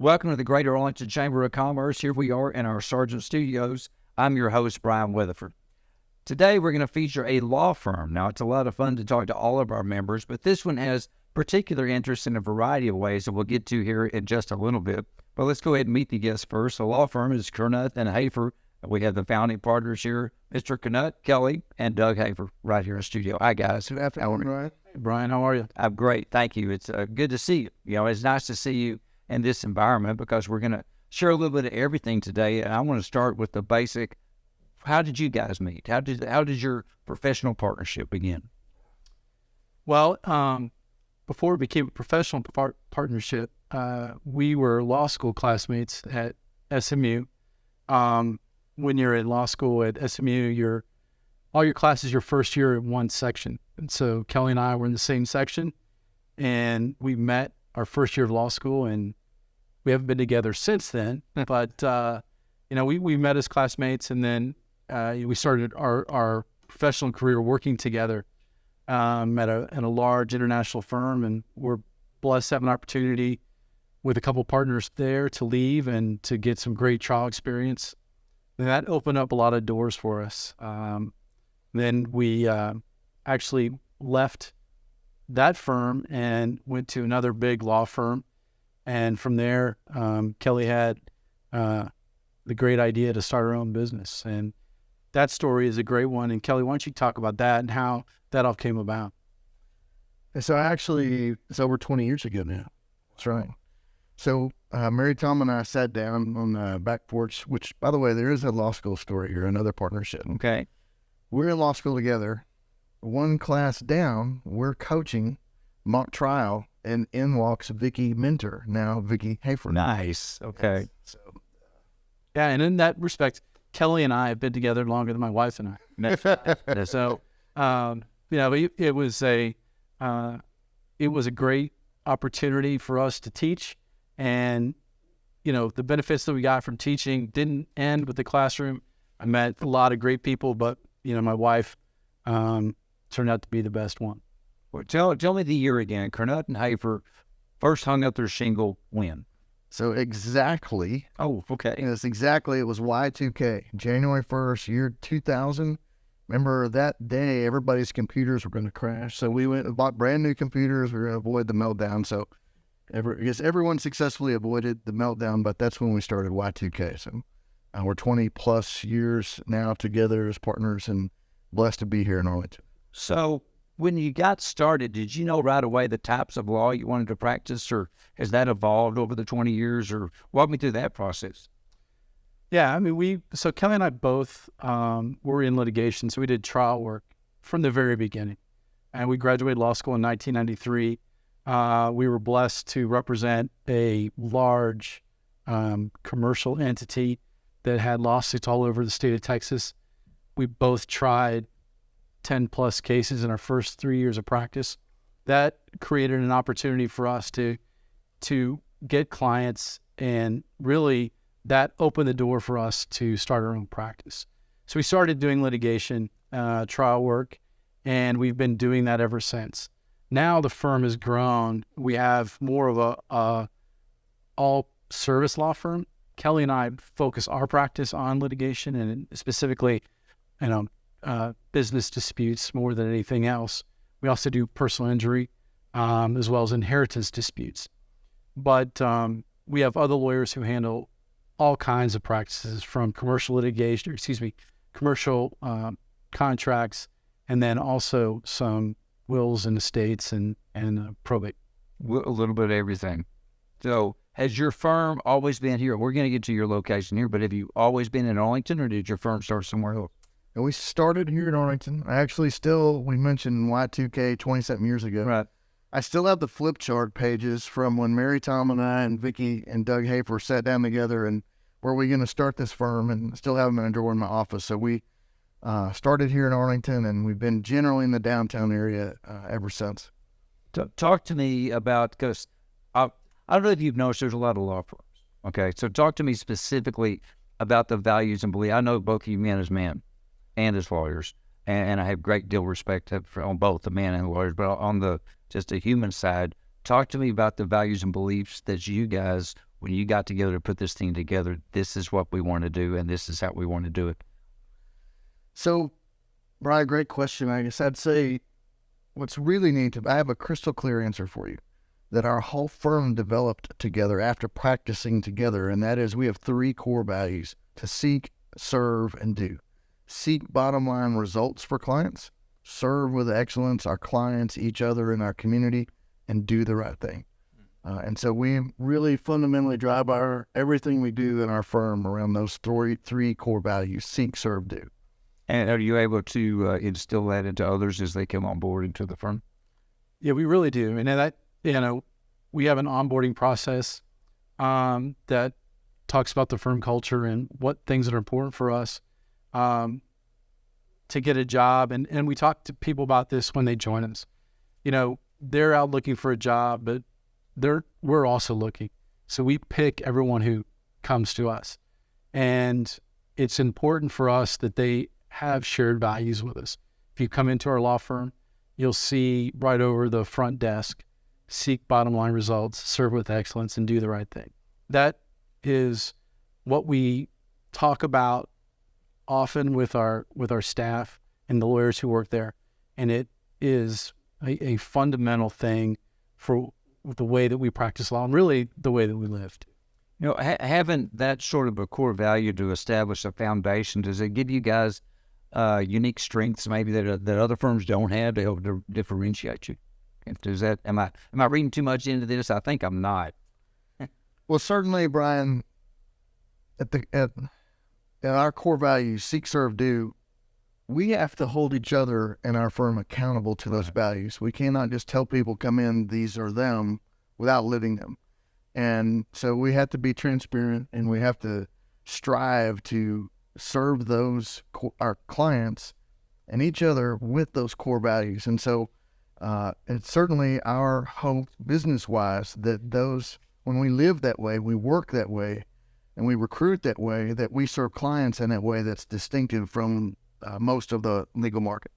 Welcome to the Greater Arlington Chamber of Commerce. Here we are in our Sargent Studios. I'm your host, Bryan Weatherford. Today, we're going to feature a law firm. Now, it's a lot of fun to talk to all of our members, but this one has particular interest in a variety of ways that we'll get to here in just a little bit. But let's go ahead and meet the guests first. The law firm is Curnutt Hafer. We have the founding partners here, Mr. Curnutt, Kelly, and Doug Hafer, right here in the studio. Hi, guys. Good afternoon, Brian. Hey, Brian, how are you? I'm great. Thank you. It's good to see you. You know, it's nice to see you in this environment because we're going to share a little bit of everything today. And I want to start with the basic. How did you guys meet? How did your professional partnership begin? Well, before it became a professional partnership, we were law school classmates at SMU. When you're in law school at SMU, all your classes your first year in one section. And so Kelly and I were in the same section, and we met our first year of law school, and we haven't been together since then. But we met as classmates, and then we started our professional career working together at a large international firm, and we're blessed to have an opportunity with a couple partners there to leave and to get some great trial experience. And that opened up a lot of doors for us. Then we actually left that firm and went to another big law firm. And from there, Kelly had the great idea to start her own business. And that story is a great one. And Kelly, why don't you talk about that and how that all came about? So actually, it's over 20 years ago now. That's right. So Mary Tom and I sat down on the back porch, which, by the way, there is a law school story here, another partnership. Okay. We're in law school together. One class down, we're coaching mock trial, and in walks Vicki Mentor, now Vicki Hafer. Nice. Okay. So, yeah, and in that respect, Kelly and I have been together longer than my wife and I. So, it was a great opportunity for us to teach. And, the benefits that we got from teaching didn't end with the classroom. I met a lot of great people, but, my wife turned out to be the best one. Well, tell me the year again. Curnutt Hafer first hung up their shingle when? So exactly. Oh, okay. Yes, exactly. It was Y2K, January 1st, year 2000. Remember that day, everybody's computers were going to crash. So we went and bought brand new computers. We were going to avoid the meltdown. So I guess everyone successfully avoided the meltdown, but that's when we started Y2K. So we're 20 plus years now together as partners and blessed to be here in Arlington. So when you got started, did you know right away the types of law you wanted to practice, or has that evolved over the 20 years, or walk me through that process? Yeah, so Kelly and I both were in litigation, so we did trial work from the very beginning. And we graduated law school in 1993. We were blessed to represent a large commercial entity that had lawsuits all over the state of Texas. We both tried 10 plus cases in our first 3 years of practice. That created an opportunity for us to get clients, and really that opened the door for us to start our own practice. So we started doing litigation, trial work, and we've been doing that ever since. Now the firm has grown. We have more of a all service law firm. Kelly and I focus our practice on litigation and specifically, business disputes more than anything else. We also do personal injury, as well as inheritance disputes. But we have other lawyers who handle all kinds of practices, from commercial litigation, commercial contracts, and then also some wills and estates and probate. A little bit of everything. So has your firm always been here? We're going to get to your location here, but have you always been in Arlington, or did your firm start somewhere else? And we started here in Arlington. We mentioned Y2K 20-something years ago. Right. I still have the flip chart pages from when Mary Tom and I and Vicki and Doug Hafer sat down together and were we going to start this firm, and I still have them in a drawer in my office. So we started here in Arlington, and we've been generally in the downtown area ever since. Talk to me about, because I don't know if you've noticed, there's a lot of law firms. Okay, so talk to me specifically about the values and beliefs. I know both of you men and as lawyers, and I have great deal of respect on both the man and the lawyers, but on just the human side, talk to me about the values and beliefs that you guys when you got together to put this thing together, this is what we want to do, and this is how we want to do it? So, Brian, great question. I guess I'd say what's really neat, I have a crystal clear answer for you that our whole firm developed together after practicing together, and that is we have 3 core values: to seek, serve, and do. Seek bottom line results for clients, serve with excellence our clients, each other, and our community, and do the right thing. And so we really fundamentally drive everything we do in our firm around those 3 core values: seek, serve, do. And are you able to instill that into others as they come on board into the firm? Yeah, we really do. And that, we have an onboarding process that talks about the firm culture and what things that are important for us to get a job. And we talk to people about this when they join us. They're out looking for a job, but we're also looking. So we pick everyone who comes to us. And it's important for us that they have shared values with us. If you come into our law firm, you'll see right over the front desk, seek bottom line results, serve with excellence, and do the right thing. That is what we talk about often with our staff and the lawyers who work there. And it is a fundamental thing for the way that we practice law and really the way that we live. Having that sort of a core value to establish a foundation, does it give you guys unique strengths maybe that other firms don't have to help to differentiate you? Does that, am I reading too much into this? I think I'm not. Well, certainly, Brian, at our core values, seek, serve, do, we have to hold each other and our firm accountable to those values. We cannot just tell people come in, these are them, without living them. And so we have to be transparent, and we have to strive to serve our clients and each other with those core values. And so it's certainly our hope business-wise that when we live that way, we work that way, and we recruit that way, that we serve clients in that way that's distinctive from most of the legal market.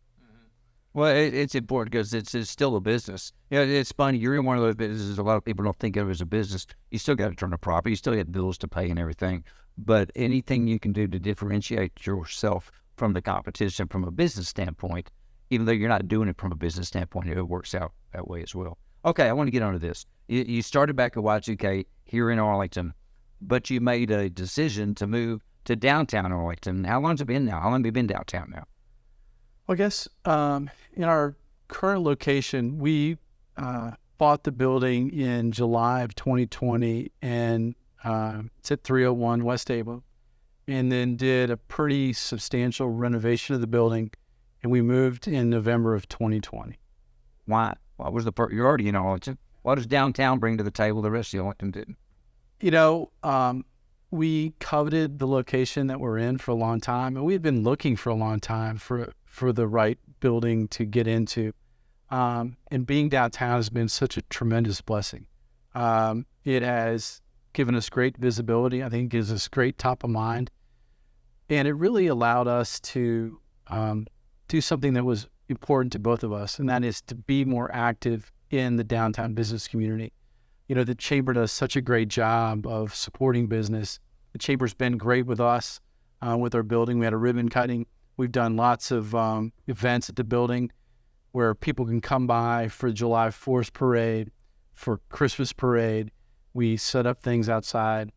Well, it's important because it's still a business. It's funny. You're in one of those businesses a lot of people don't think of as a business. You still got to turn a profit. You still have bills to pay and everything. But anything you can do to differentiate yourself from the competition from a business standpoint, even though you're not doing it from a business standpoint, it works out that way as well. Okay, I want to get onto this. You started back at Y2K here in Arlington, but you made a decision to move to downtown Arlington. How long has it been now? How long have you been downtown now? Well, I guess in our current location, we bought the building in July of 2020, and it's at 301 West Ava, and then did a pretty substantial renovation of the building, and we moved in November of 2020. Why? What was you're already in Arlington. What does downtown bring to the table the rest of Arlington didn't? We coveted the location that we're in for a long time, and we had been looking for a long time for the right building to get into. And being downtown has been such a tremendous blessing. It has given us great visibility. I think it gives us great top of mind. And it really allowed us to do something that was important to both of us, and that is to be more active in the downtown business community. The Chamber does such a great job of supporting business. The Chamber's been great with us with our building. We had a ribbon cutting. We've done lots of events at the building where people can come by for July 4th parade, for Christmas parade. We set up things outside.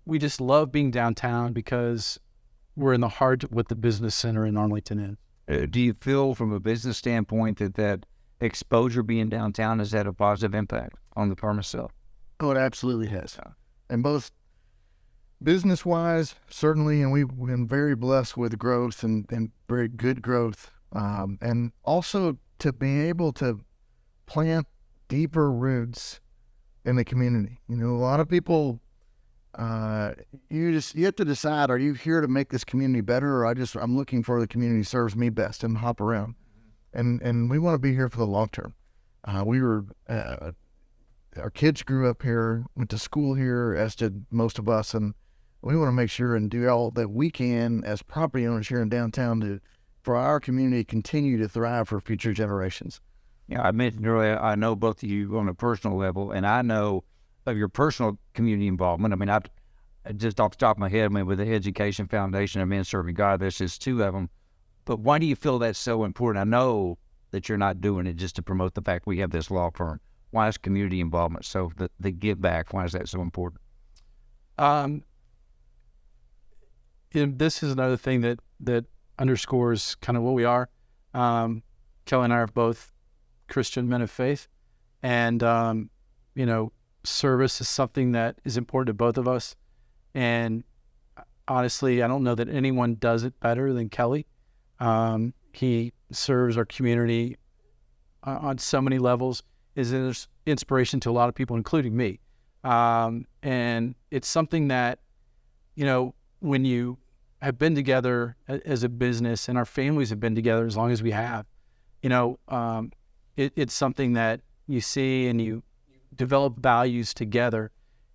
We just love being downtown because we're in the heart of what the business center in Arlington is. Do you feel from a business standpoint that exposure being downtown has had a positive impact on the firm itself? Oh, it absolutely has. And both business-wise, certainly, and we've been very blessed with growth and very good growth. And also to be able to plant deeper roots in the community. A lot of people, you have to decide, are you here to make this community better, or I'm looking for the community serves me best and hop around. And we want to be here for the long term. Our kids grew up here, went to school here, as did most of us, and we want to make sure and do all that we can as property owners here in downtown for our community to continue to thrive for future generations. Yeah, I mentioned earlier, I know both of you on a personal level, and I know of your personal community involvement. I mean, I just off the top of my head, I mean, with the Education Foundation and Men Serving God, there's just two of them. But why do you feel that's so important? I know that you're not doing it just to promote the fact we have this law firm. Why is community involvement so the give back? Why is that so important? This is another thing that underscores kind of what we are. Kelly and I are both Christian men of faith, and service is something that is important to both of us. And honestly, I don't know that anyone does it better than Kelly. He serves our community on so many levels, is an inspiration to a lot of people, including me. And it's something that, when you have been together as a business, and our families have been together as long as we have, it's something that you see and you develop values together,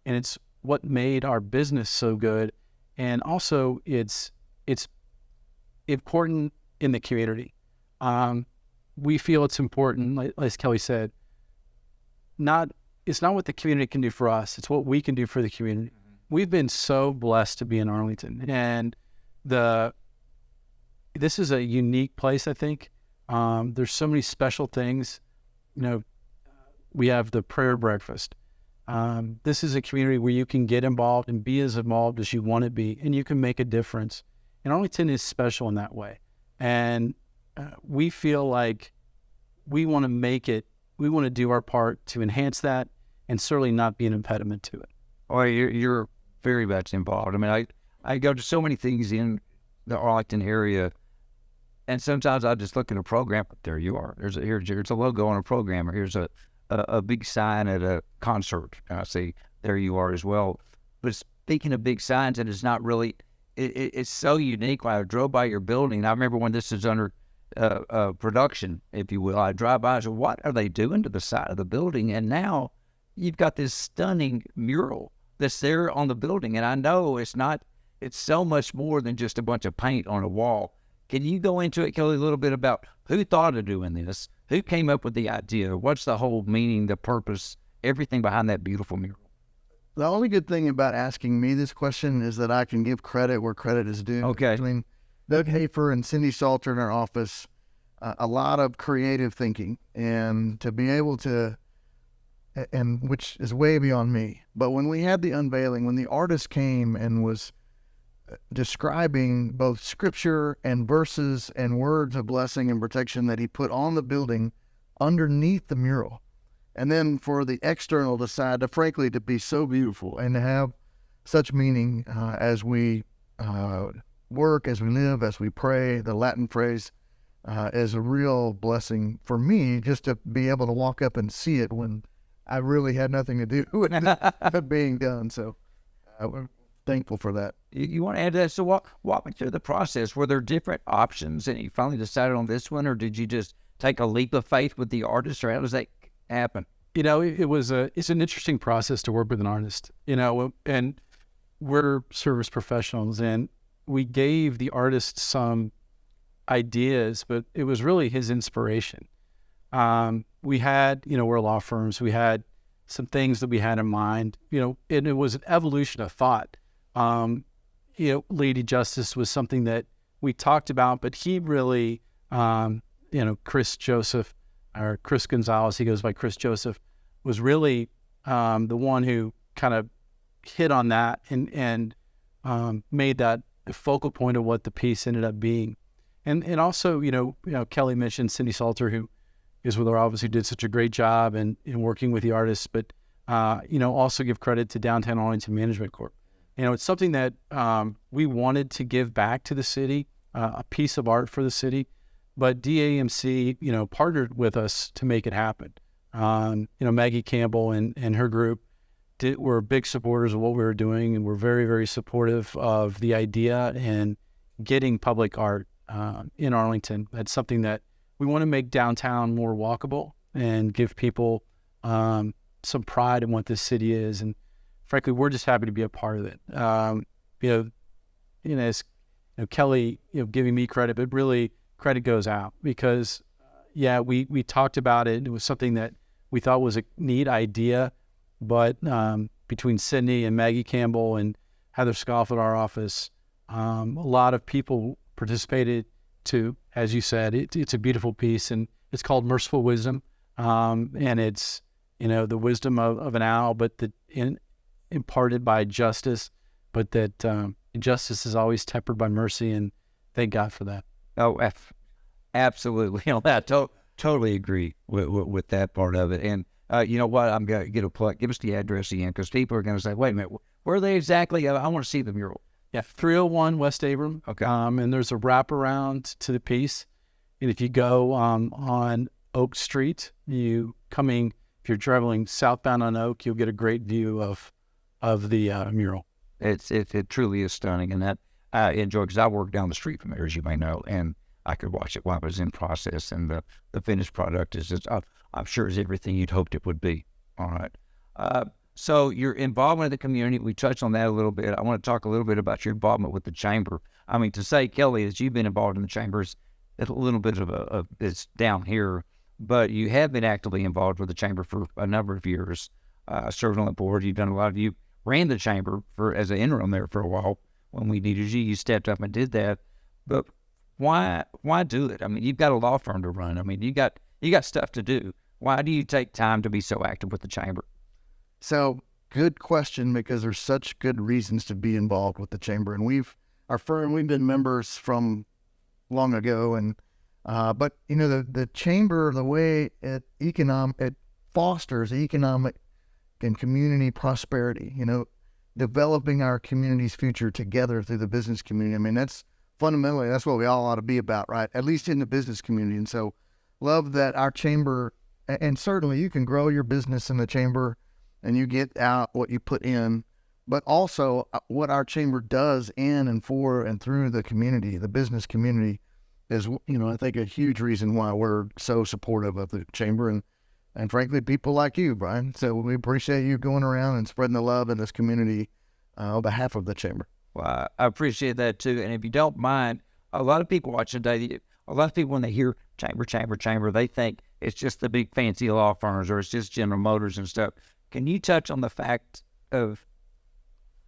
and it's what made our business so good. And also it's important in the community. We feel it's important, like as Kelly said, it's not what the community can do for us, it's what we can do for the community. Mm-hmm. We've been so blessed to be in Arlington, and this is a unique place, I think. There's so many special things. We have the prayer breakfast. This is a community where you can get involved and be as involved as you want to be, and you can make a difference. And Arlington is special in that way. And we feel like we want to make it, we want to do our part to enhance that and certainly not be an impediment to it. Oh, you're very much involved. I mean, I go to so many things in the Arlington area, and sometimes I just look at a program. There you are. Here's a logo on a program, or here's a big sign at a concert. And I see there you are as well. But speaking of big signs, and it's not really, it's so unique. When I drove by your building, I remember when this is under production, if you will, I drive by and said, what are they doing to the side of the building? And now you've got this stunning mural that's there on the building. And I know it's so much more than just a bunch of paint on a wall. Can you go into it, Kelly, a little bit about who thought of doing this? Who came up with the idea? What's the whole meaning, the purpose, everything behind that beautiful mural? The only good thing about asking me this question is that I can give credit where credit is due. Okay. Between Doug Hafer and Cindy Salter in our office, a lot of creative thinking, and to be able to, and which is way beyond me. But when we had the unveiling, when the artist came and was describing both scripture and verses and words of blessing and protection that he put on the building underneath the mural, and then for the external side to frankly to be so beautiful and to have such meaning as we work, as we live, as we pray, the Latin phrase is a real blessing for me, just to be able to walk up and see it when I really had nothing to do with it being done. So we're thankful for that. You want to add to that? So walk me through the process. Were there different options and you finally decided on this one, or did you just take a leap of faith with the artist, or how does that happen? It's an interesting process to work with an artist, and we're service professionals, and we gave the artist some ideas, but it was really his inspiration. We had, we're law firms, we had some things that we had in mind, and it was an evolution of thought. Lady Justice was something that we talked about, but he really, Chris Joseph, or Chris Gonzalez, he goes by Chris Joseph, was really the one who kind of hit on that and made that the focal point of what the piece ended up being. And also, Kelly mentioned Cindy Salter, who is with our office, who did such a great job in working with the artists, but, also give credit to Downtown Arlington Management Corp. It's something that we wanted to give back to the city, a piece of art for the city, but DAMC, partnered with us to make it happen. Maggie Campbell and her group were big supporters of what we were doing, and were very, very supportive of the idea and getting public art in Arlington. That's something that we want to make downtown more walkable and give people some pride in what this city is. And frankly, we're just happy to be a part of it. As Kelly, giving me credit, but really credit goes out because, we talked about it. It was something that we thought was a neat idea. but between Sydney and Maggie Campbell and Heather Scoff at our office, a lot of people participated too. As you said, it's a beautiful piece, and it's called Merciful Wisdom, and it's the wisdom of an owl, but imparted by justice, but that justice is always tempered by mercy, and thank God for that. Oh, absolutely. I totally agree with that part of it. And you know what? I'm going to get a plug. Give us the address again, because people are going to say, wait a minute, where are they exactly? I want to see the mural. Yeah, 301 West Abram. Okay. And there's a wraparound to the piece. And if you go on Oak Street, if you're traveling southbound on Oak, you'll get a great view of the mural. It truly is stunning, and that I enjoy, because I work down the street from there, as you may know, and I could watch it while it was in process, and the finished product is just, I'm sure, is everything you'd hoped it would be. All right. So your involvement in the community, we touched on that a little bit. I want to talk a little bit about your involvement with the chamber. I mean, to say, Kelly, that you've been involved in the chambers, a little bit of it's down here, but you have been actively involved with the chamber for a number of years, serving on the board. You've done a lot of, you ran the chamber as an interim there for a while when we needed you. You stepped up and did that. But why do it? I mean, you've got a law firm to run. I mean, you got stuff to do. Why do you take time to be so active with the chamber? So, good question, because there's such good reasons to be involved with the chamber. And we've been members from long ago. And but the chamber, the way it fosters economic and community prosperity, developing our community's future together through the business community. I mean, that's fundamentally, that's what we all ought to be about, right? At least in the business community. And so love that our chamber, and certainly you can grow your business in the chamber and you get out what you put in, but also what our chamber does in and for and through the community, the business community, is, I think a huge reason why we're so supportive of the chamber and frankly, people like you, Bryan. So we appreciate you going around and spreading the love in this community on behalf of the chamber. Well, I appreciate that too. And if you don't mind, a lot of people watching today, a lot of people, when they hear chamber, they think it's just the big fancy law firms, or it's just General Motors and stuff. Can you touch on the fact of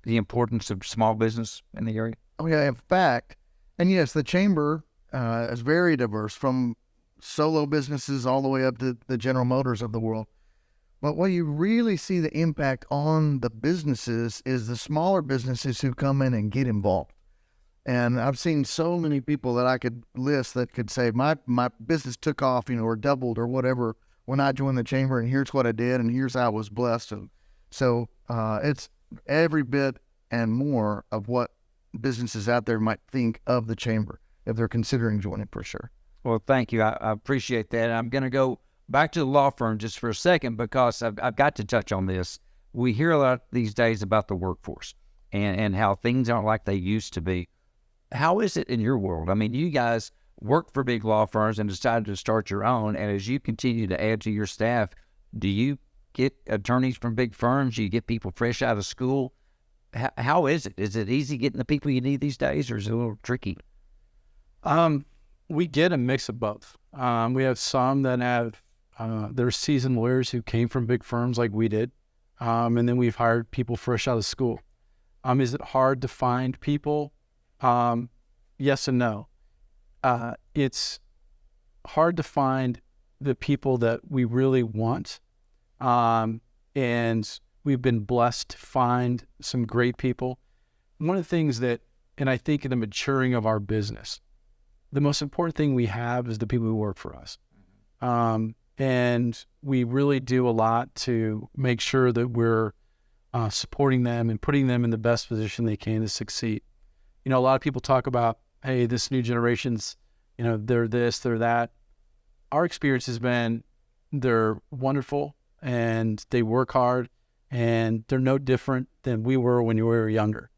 the importance of small business in the area? Oh, yeah, in fact, and yes, the chamber is very diverse, from solo businesses all the way up to the General Motors of the world. But what you really see the impact on the businesses is the smaller businesses who come in and get involved. And I've seen so many people that I could list that could say, my business took off, or doubled or whatever when I joined the chamber, and here's what I did, and here's how I was blessed. And so it's every bit and more of what businesses out there might think of the chamber if they're considering joining, for sure. Well, thank you. I appreciate that. I'm going to go back to the law firm just for a second, because I've got to touch on this. We hear a lot these days about the workforce and how things aren't like they used to be. How is it in your world? I mean, you guys work for big law firms and decided to start your own. And as you continue to add to your staff, do you get attorneys from big firms? Do you get people fresh out of school? How is it? Is it easy getting the people you need these days, or is it a little tricky? We get a mix of both. We have some that have, they're seasoned lawyers who came from big firms like we did. And then we've hired people fresh out of school. Is it hard to find people? Yes and no. It's hard to find the people that we really want. And we've been blessed to find some great people. One of the things that, and I think in the maturing of our business, the most important thing we have is the people who work for us. And we really do a lot to make sure that we're supporting them and putting them in the best position they can to succeed. A lot of people talk about, hey, this new generation's, they're this, they're that. Our experience has been they're wonderful and they work hard and they're no different than we were when we were younger.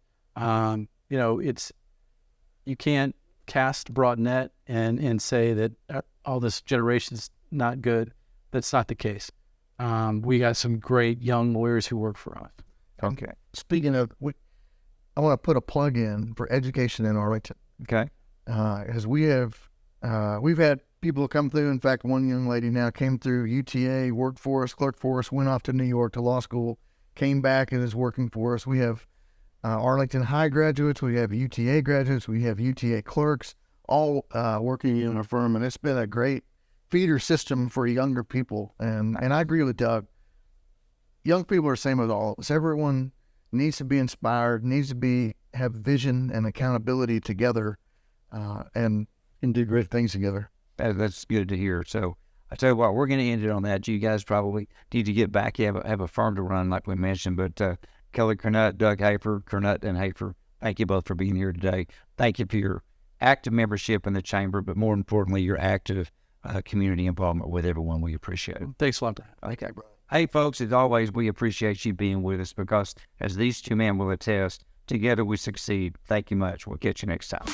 You can't cast a broad net and say that all this generation's not good. That's not the case. We got some great young lawyers who work for us. Okay. Speaking of, I want to put a plug in for education in Arlington. Okay. Because we've had people come through. In fact, one young lady now came through UTA, worked for us, clerked for us, went off to New York to law school, came back and is working for us. We have Arlington High graduates, we have UTA graduates, we have UTA clerks, all working in our firm, and it's been a great feeder system for younger people. And I agree with Doug. Young people are the same with all of us. Everyone needs to be inspired, needs to have vision and accountability together, and do great things together. That's good to hear. So I tell you what, we're going to end it on that. You guys probably need to get back. You have a firm to run, like we mentioned. But Kelly Curnutt, Doug Hafer, Curnutt and Hafer, thank you both for being here today. Thank you for your active membership in the chamber, but more importantly, your active community involvement with everyone. We appreciate it. Thanks a lot. Okay, bro. Hey, folks, as always, we appreciate you being with us because, as these two men will attest, together we succeed. Thank you much. We'll catch you next time.